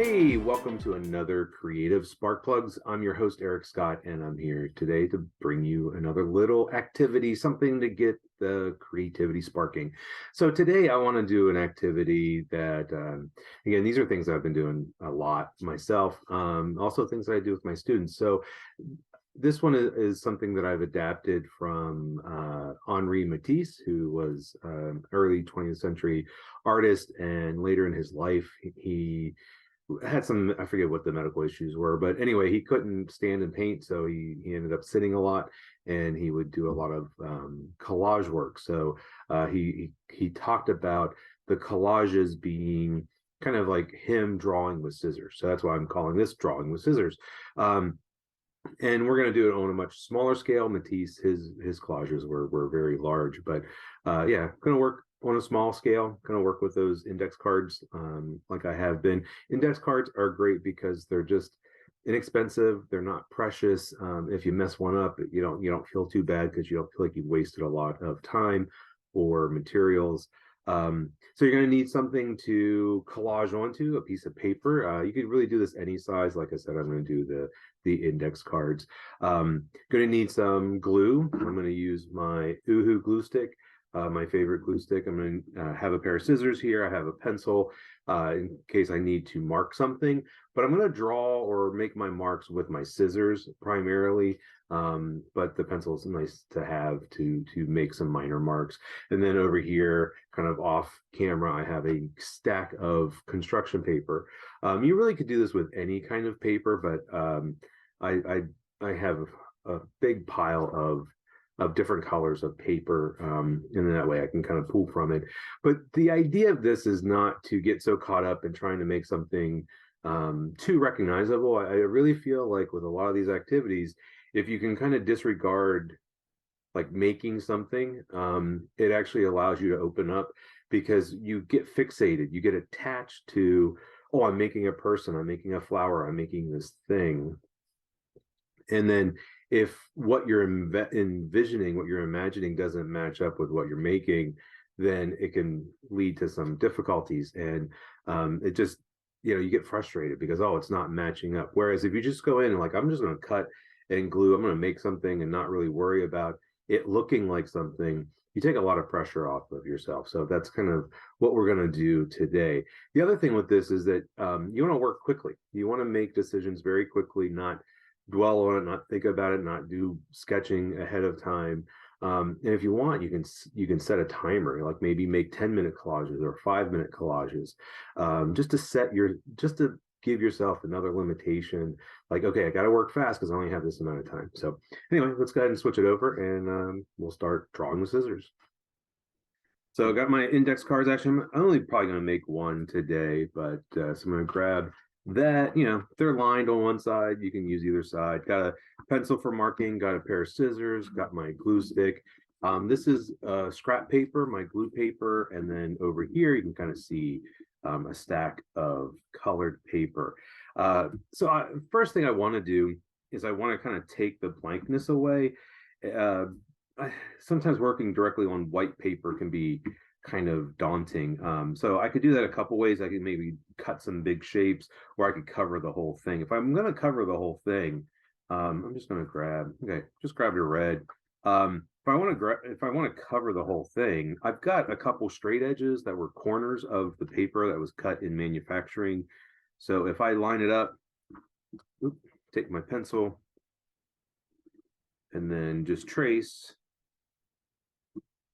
Hey, welcome to another Creative Spark Plugs. I'm your host, Eric Scott, and I'm here today to bring you another little activity, something to get the creativity sparking. So today I want to do an activity that, again, these are things I've been doing a lot myself, also things that I do with my students. So this one is something that I've adapted from Henri Matisse, who was early 20th century artist, and later in his life, he had some, I forget what the medical issues were, but anyway, he couldn't stand and paint, so he ended up sitting a lot, and he would do a lot of collage work. So he talked about the collages being kind of like him drawing with scissors. So that's why I'm calling this drawing with scissors. And we're going to do it on a much smaller scale. Matisse, his collages were very large, but yeah, going to work on a small scale. Going to work with those index cards, like I have been. Index cards are great because they're just inexpensive. They're not precious. If you mess one up, you don't feel too bad because you don't feel like you've wasted a lot of time or materials. So you're going to need something to collage onto, a piece of paper. You could really do this any size. Like I said, I'm going to do the index cards. Going to need some glue. I'm going to use my Uhu glue stick, my favorite glue stick. I'm going to have a pair of scissors here. I have a pencil in case I need to mark something, but I'm going to draw or make my marks with my scissors primarily. But the pencil is nice to have to make some minor marks. And then over here, kind of off camera, I have a stack of construction paper. You really could do this with any kind of paper, but I have a big pile of different colors of paper, and that way I can kind of pull from it. But the idea of this is not to get so caught up in trying to make something too recognizable. I really feel like with a lot of these activities, if you can kind of disregard like making something, it actually allows you to open up because you get fixated, you get attached to, oh, I'm making a person, I'm making a flower, I'm making this thing. And then if what you're envisioning, what you're imagining doesn't match up with what you're making, then it can lead to some difficulties. And it just, you get frustrated because, oh, it's not matching up. Whereas if you just go in and like, I'm just going to cut and glue, I'm going to make something and not really worry about it looking like something, you take a lot of pressure off of yourself. So that's kind of what we're going to do today. The other thing with this is that you want to work quickly. You want to make decisions very quickly, not dwell on it, not think about it, not do sketching ahead of time. And if you want, you can set a timer, like maybe make 10-minute collages or 5-minute collages, just to give yourself another limitation. Like, okay, I got to work fast because I only have this amount of time. So anyway, let's go ahead and switch it over, and we'll start drawing with scissors. So I got my index cards. Actually, I'm only probably going to make one today, but so I'm going to grab that. They're lined on one side. You can use either side. Got a pencil for marking, got a pair of scissors, got my glue stick. This is scrap paper, my glue paper, and then over here you can kind of see a stack of colored paper. First thing I want to do is I want to kind of take the blankness away. Sometimes working directly on white paper can be kind of daunting. So I could do that a couple ways. I could maybe cut some big shapes, or I could cover the whole thing. If I'm going to cover the whole thing, I'm just going to just grab your red. If I want to cover the whole thing, I've got a couple straight edges that were corners of the paper that was cut in manufacturing. So if I line it up, take my pencil, and then just trace,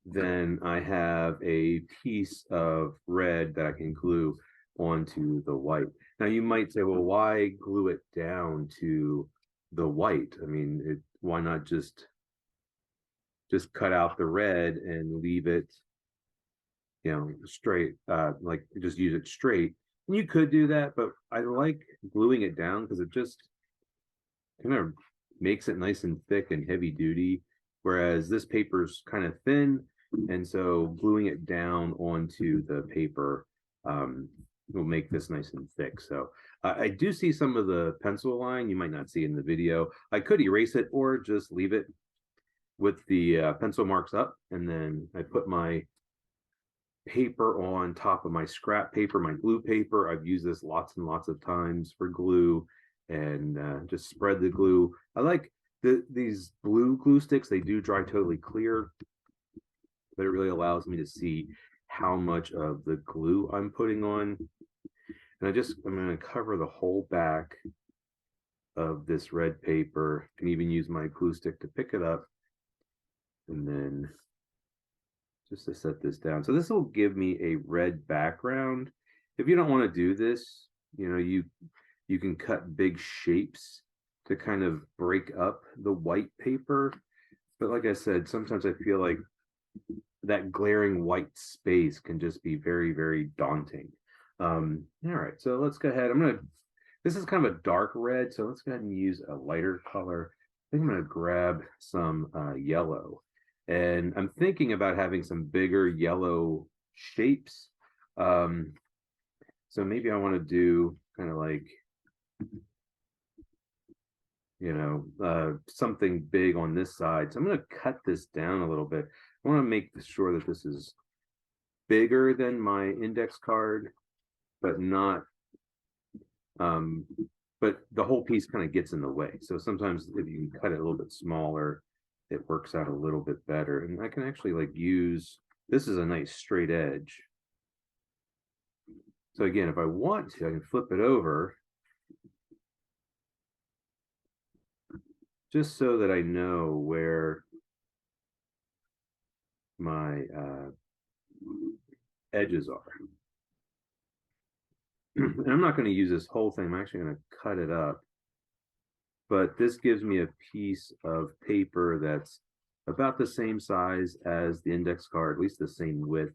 then I have a piece of red that I can glue onto the white. Now you might say, well, why glue it down to the white? I mean, why not just cut out the red and leave it, straight, like just use it straight. And you could do that, but I like gluing it down because it just kind of makes it nice and thick and heavy duty, whereas this paper's kind of thin, and so gluing it down onto the paper will make this nice and thick. So I do see some of the pencil line. You might not see in the video. I could erase it or just leave it with the pencil marks up, and then I put my paper on top of my scrap paper, my glue paper. I've used this lots and lots of times for glue, and just spread the glue. I like these blue glue sticks. They do dry totally clear, but it really allows me to see how much of the glue I'm putting on. And I'm going to cover the whole back of this red paper. I can even use my glue stick to pick it up, and then just to set this down. So this will give me a red background. If you don't want to do this, you can cut big shapes to kind of break up the white paper. But like I said, sometimes I feel like that glaring white space can just be very, very daunting. All right, so let's go ahead. This is kind of a dark red, so let's go ahead and use a lighter color. I think I'm gonna grab some yellow. And I'm thinking about having some bigger yellow shapes. So maybe I want to do kind of like, something big on this side. So I'm going to cut this down a little bit. I want to make sure that this is bigger than my index card, but not, but the whole piece kind of gets in the way. So sometimes if you can cut it a little bit smaller, it works out a little bit better. And I can actually this is a nice straight edge. So again, if I want to, I can flip it over just so that I know where my edges are. And I'm not going to use this whole thing. I'm actually going to cut it up. But this gives me a piece of paper that's about the same size as the index card, at least the same width.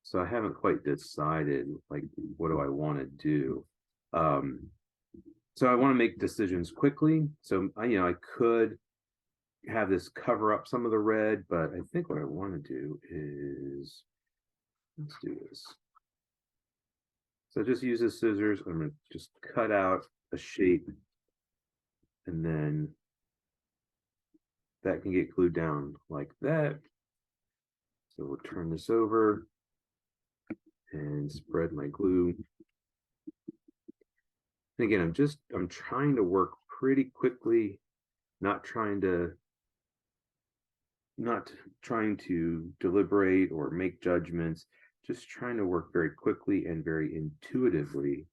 So I haven't quite decided, like, what do I want to do? So I want to make decisions quickly. So I could have this cover up some of the red, but I think what I want to do is, let's do this. So just use the scissors. I'm going to just cut out a shape, and then that can get glued down like that. So we'll turn this over and spread my glue. And again, I'm trying to work pretty quickly, not trying to deliberate or make judgments, just trying to work very quickly and very intuitively.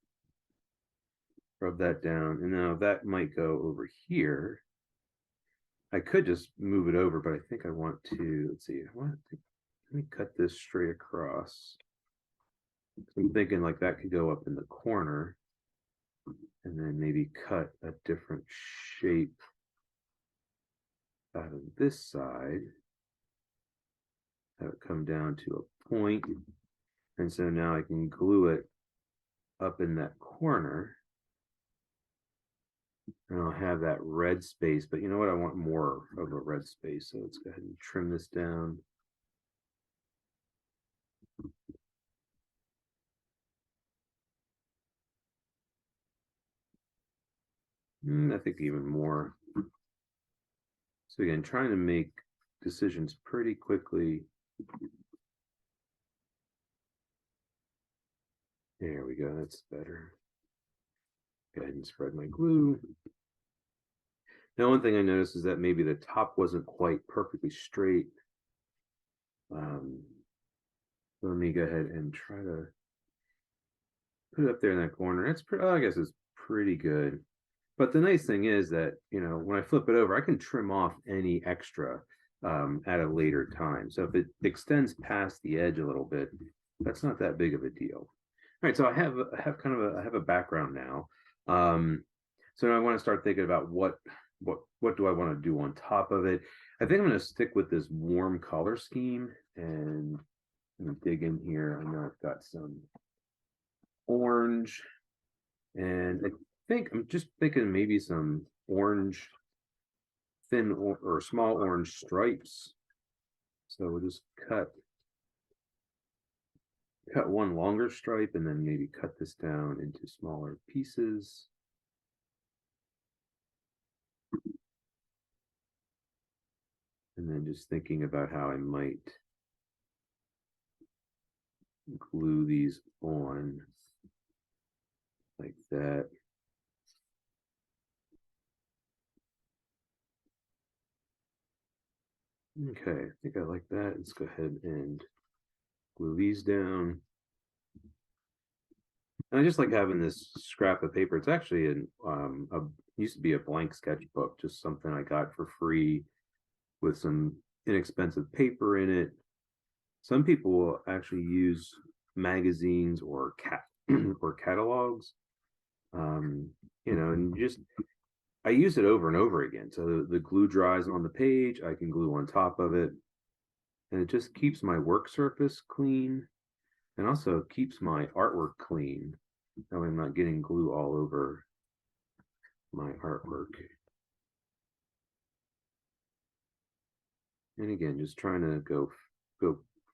Rub that down. And now that might go over here. I could just move it over, but I think I want to, let's see, let me cut this straight across. I'm thinking like that could go up in the corner, and then maybe cut a different shape out of this side. Have it come down to a point. And so now I can glue it up in that corner. And I'll have that red space, but you know what? I want more of a red space. So let's go ahead and trim this down. I think even more. So again, trying to make decisions pretty quickly. There we go, that's better. Go ahead and spread my glue. Now, one thing I noticed is that maybe the top wasn't quite perfectly straight. So let me go ahead and try to put it up there in that corner. It's pretty, I guess it's pretty good. But the nice thing is that, when I flip it over, I can trim off any extra at a later time. So if it extends past the edge a little bit, that's not that big of a deal. All right, so I have a background now. So now I want to start thinking about what do I want to do on top of it. I think I'm going to stick with this warm color scheme, and I'm going to dig in here. I know I've got some orange, and I think I'm just thinking maybe some orange, thin or small orange stripes. So we'll just cut one longer stripe, and then maybe cut this down into smaller pieces. And then just thinking about how I might glue these on like that. Okay, I think I like that. Let's go ahead and glue these down. And I just like having this scrap of paper. It's actually used to be a blank sketchbook, just something I got for free with some inexpensive paper in it. Some people will actually use magazines or or catalogs, um, and just I use it over and over again. So the glue dries on the page, I can glue on top of it, and it just keeps my work surface clean and also keeps my artwork clean. That way I'm not getting glue all over my artwork. And again, just trying to go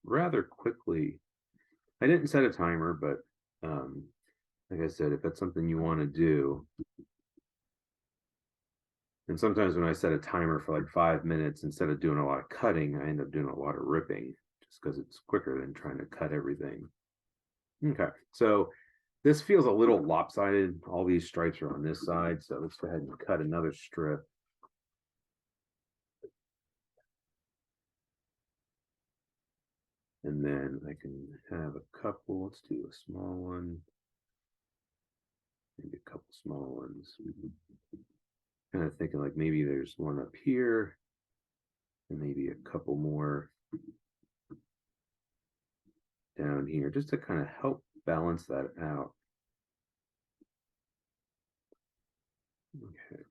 rather quickly. I didn't set a timer, but like I said, if that's something you want to do, and sometimes when I set a timer for like 5 minutes, instead of doing a lot of cutting, I end up doing a lot of ripping just because it's quicker than trying to cut everything. Okay, so this feels a little lopsided. All these stripes are on this side, so let's go ahead and cut another strip. And then I can have a couple. Let's do a small one, maybe a couple small ones. Kind of thinking like maybe there's one up here, and maybe a couple more down here, just to kind of help balance that out. Okay.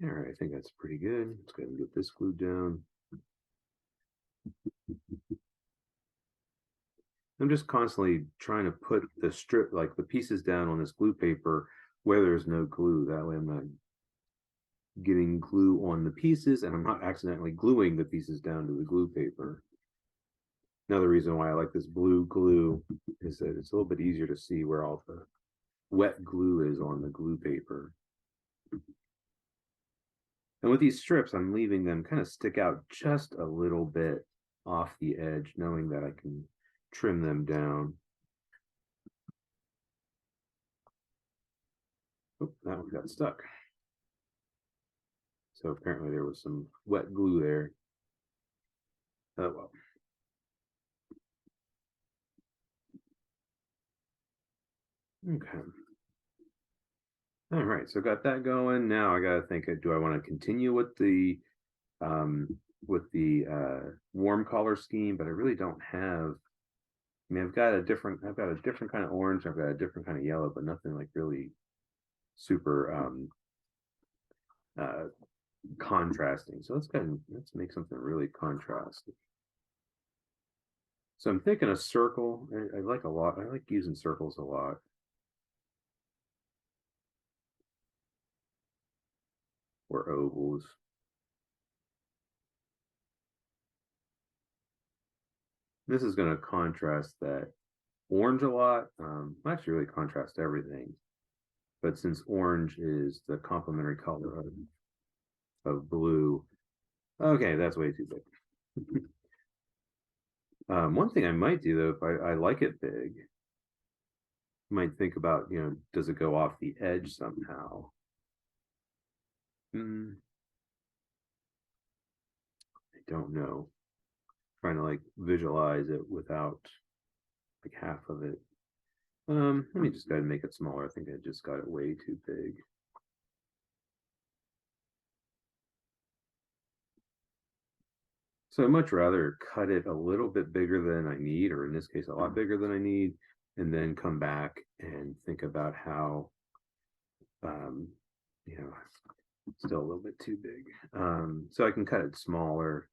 All right, I think that's pretty good. Let's go ahead and get this glued down. I'm just constantly trying to put the strip, like the pieces down on this glue paper where there's no glue. That way I'm not getting glue on the pieces and I'm not accidentally gluing the pieces down to the glue paper. Another reason why I like this blue glue is that it's a little bit easier to see where all the wet glue is on the glue paper. And with these strips, I'm leaving them kind of stick out just a little bit off the edge, knowing that I can trim them down. Oh, that one got stuck. So apparently there was some wet glue there. Oh well. Okay. All right, so got that going. Now I gotta think, do I want to continue um with the warm color scheme, but I really don't have. I mean, I've got a different kind of orange, I've got a different kind of yellow, but nothing like really super uh contrasting. So let's make something really contrasting. So I'm thinking a circle. I like a lot. I like using circles a lot. Or ovals. This is going to contrast that orange a lot. Actually, really contrast everything. But since orange is the complementary color of blue, okay, that's way too big. One thing I might do though, if I like it big, might think about, does it go off the edge somehow? I don't know. Trying to like visualize it without like half of it. Let me just go ahead and make it smaller. I think I just got it way too big. So I'd much rather cut it a little bit bigger than I need, or in this case, a lot bigger than I need, and then come back and think about how, um, you know, still a little bit too big. So I can cut it smaller.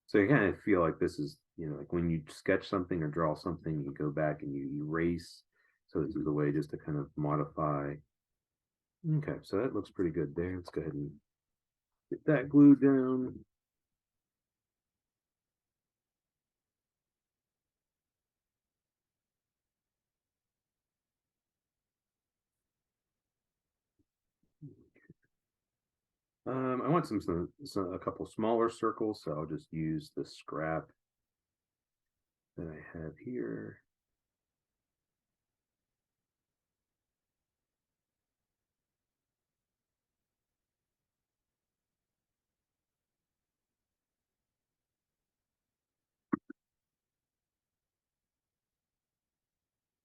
So you kind of feel like this is, like when you sketch something or draw something, you go back and you erase. So this is a way just to kind of modify. Okay, so that looks pretty good there. Let's go ahead and get that glued down. I want some a couple smaller circles, so I'll just use the scrap that I have here.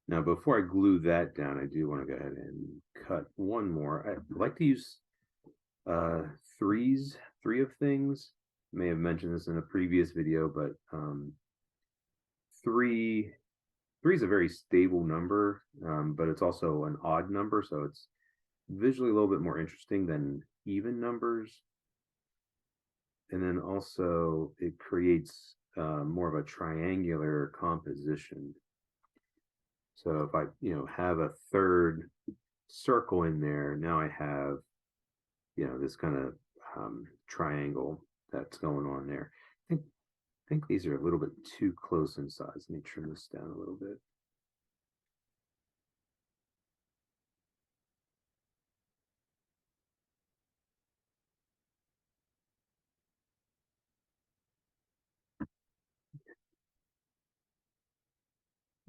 Now, before I glue that down, I do want to go ahead and cut one more. I like to use uh, three of things. May have mentioned this in a previous video, but three is a very stable number, but it's also an odd number, so it's visually a little bit more interesting than even numbers. And then also it creates more of a triangular composition. So if I, have a third circle in there, now I have, this kind of triangle that's going on there. I think these are a little bit too close in size. Let me trim this down a little bit.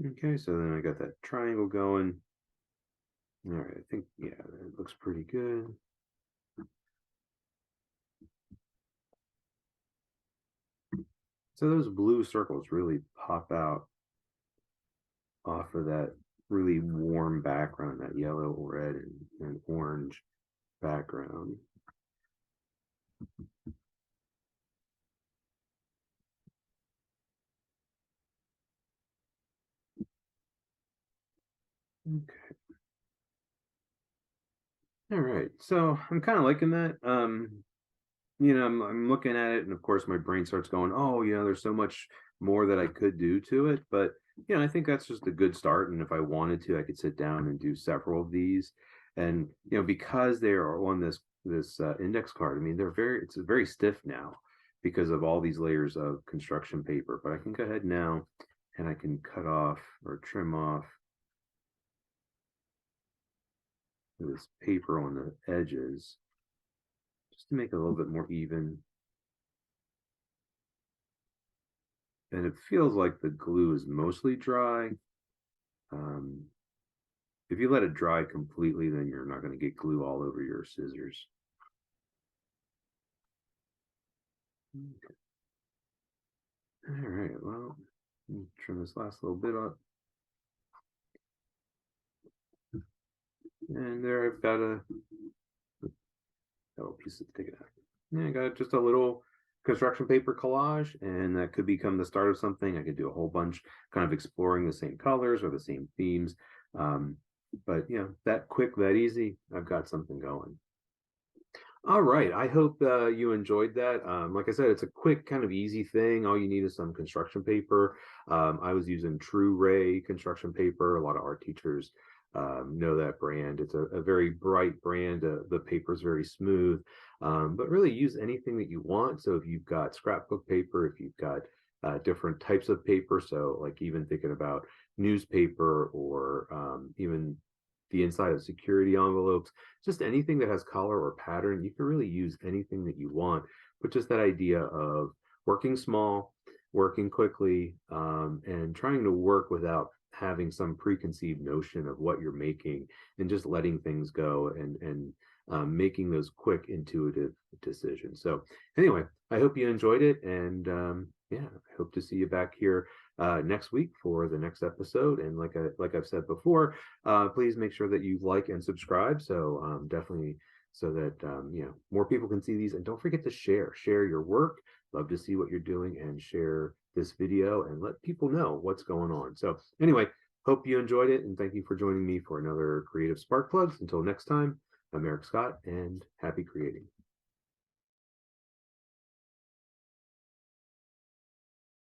Okay, so then I got that triangle going. All right, I think, yeah, it looks pretty good. So those blue circles really pop out off of that really warm background, that yellow, red, and orange background. Okay. All right. So I'm kind of liking that. I'm looking at it, and of course my brain starts going, oh, there's so much more that I could do to it. But I think that's just a good start. And if I wanted to, I could sit down and do several of these. And because they are on this index card, I mean, it's very stiff now because of all these layers of construction paper. But I can go ahead now and I can cut off or trim off this paper on the edges just to make it a little bit more even. And it feels like the glue is mostly dry. If you let it dry completely, then you're not going to get glue all over your scissors. Okay. All right, well, let me trim this last little bit up. And there I've got a piece of take it out. Yeah, I got just a little construction paper collage, and that could become the start of something. I could do a whole bunch, kind of exploring the same colors or the same themes. But that quick, that easy, I've got something going. All right, I hope you enjoyed that. Like I said, it's a quick, kind of easy thing. All you need is some construction paper. I was using True Ray construction paper. A lot of art teachers know that brand. It's a very bright brand. The paper is very smooth, but really use anything that you want. So if you've got scrapbook paper, if you've got different types of paper, so like even thinking about newspaper or even the inside of security envelopes, just anything that has color or pattern, you can really use anything that you want. But just that idea of working small, working quickly, and trying to work without having some preconceived notion of what you're making, and just letting things go and making those quick, intuitive decisions. So anyway, I hope you enjoyed it, and I hope to see you back here next week for the next episode. And like I've said before, please make sure that you like and subscribe. So definitely, so that more people can see these. And don't forget to share your work. Love to see what you're doing, and share this video and let people know what's going on. So anyway, hope you enjoyed it, and thank you for joining me for another Creative Spark Plugs. Until next time, I'm Eric Scott, and happy creating.